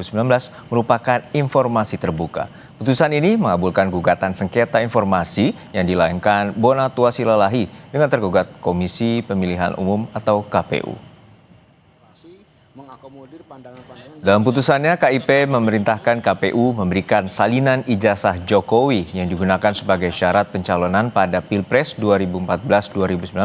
2019 merupakan informasi terbuka. Putusan ini mengabulkan gugatan sengketa informasi yang dilayangkan Bonatua Silalahi dengan tergugat Komisi Pemilihan Umum atau KPU. Dalam putusannya, KIP memerintahkan KPU memberikan salinan ijazah Jokowi yang digunakan sebagai syarat pencalonan pada Pilpres 2014-2019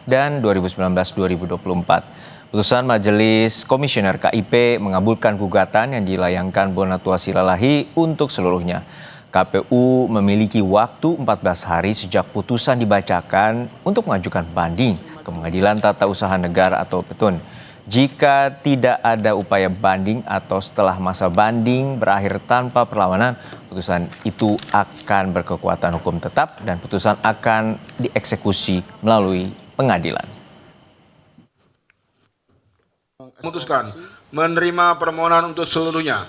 dan 2019-2024. Putusan Majelis Komisioner KIP mengabulkan gugatan yang dilayangkan Bonatua Silalahi untuk seluruhnya. KPU memiliki waktu 14 hari sejak putusan dibacakan untuk mengajukan banding ke Pengadilan Tata Usaha Negara atau Petun. Jika tidak ada upaya banding atau setelah masa banding berakhir tanpa perlawanan, putusan itu akan berkekuatan hukum tetap dan putusan akan dieksekusi melalui pengadilan. Memutuskan menerima permohonan untuk seluruhnya.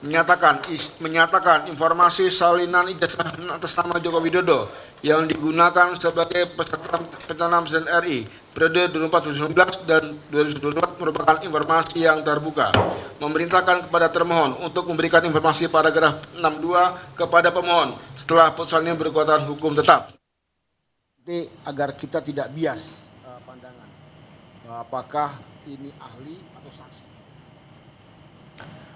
Menyatakan informasi salinan ijazah atas nama Joko Widodo yang digunakan sebagai peserta pencalonan Presiden RI periode 2014-2019 dan 2024 merupakan informasi yang terbuka. Memerintahkan kepada termohon untuk memberikan informasi paragraf 62 kepada pemohon setelah putusan ini berkekuatan hukum tetap. Agar kita tidak bias pandangan apakah ini ahli atau saksi.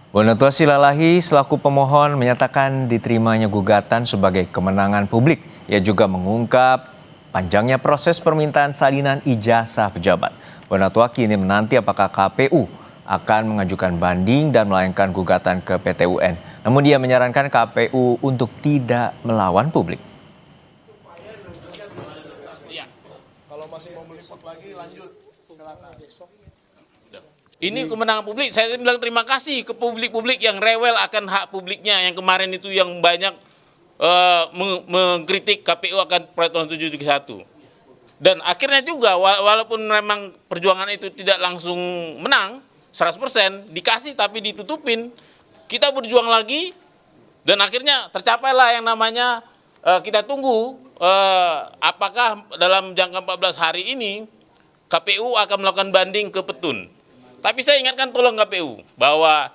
Bonatua Silalahi selaku pemohon menyatakan diterimanya gugatan sebagai kemenangan publik. Ia juga mengungkap panjangnya proses permintaan salinan ijazah pejabat. Bonatua kini menanti apakah KPU akan mengajukan banding dan melayangkan gugatan ke PT UN. Namun dia menyarankan KPU untuk tidak melawan publik. Kalau masih mau meliput lagi lanjut. Ini kemenangan publik. Saya bilang terima kasih ke publik-publik yang rewel akan hak publiknya yang kemarin itu yang banyak mengkritik KPU akan peraturan 771. Dan akhirnya juga walaupun memang perjuangan itu tidak langsung menang 100%, dikasih tapi ditutupin, kita berjuang lagi dan akhirnya tercapailah yang namanya kita tunggu apakah dalam jangka 14 hari ini KPU akan melakukan banding ke Petun. Tapi saya ingatkan tolong KPU bahwa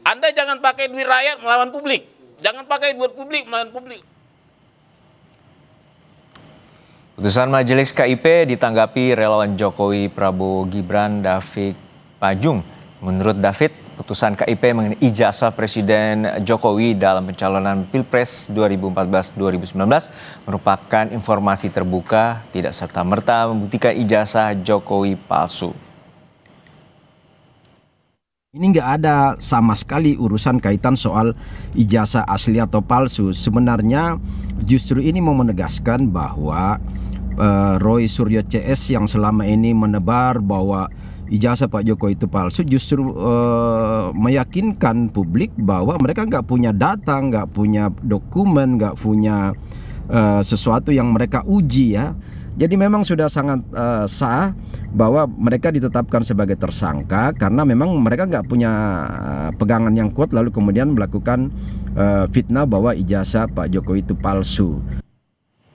Anda jangan pakai duit rakyat melawan publik. Jangan pakai duit publik melawan publik. Putusan Majelis KIP ditanggapi relawan Jokowi Prabowo Gibran David Pajung. Menurut David, putusan KIP mengenai ijazah Presiden Jokowi dalam pencalonan Pilpres 2014-2019 merupakan informasi terbuka, tidak serta-merta membuktikan ijazah Jokowi palsu. Ini nggak ada sama sekali urusan kaitan soal ijazah asli atau palsu. Sebenarnya justru ini mau menegaskan bahwa Roy Suryo CS yang selama ini menebar bahwa ijazah Pak Jokowi itu palsu justru meyakinkan publik bahwa mereka nggak punya data, nggak punya dokumen, nggak punya sesuatu yang mereka uji ya. Jadi memang sudah sangat sah bahwa mereka ditetapkan sebagai tersangka karena memang mereka nggak punya pegangan yang kuat lalu kemudian melakukan fitnah bahwa ijazah Pak Jokowi itu palsu.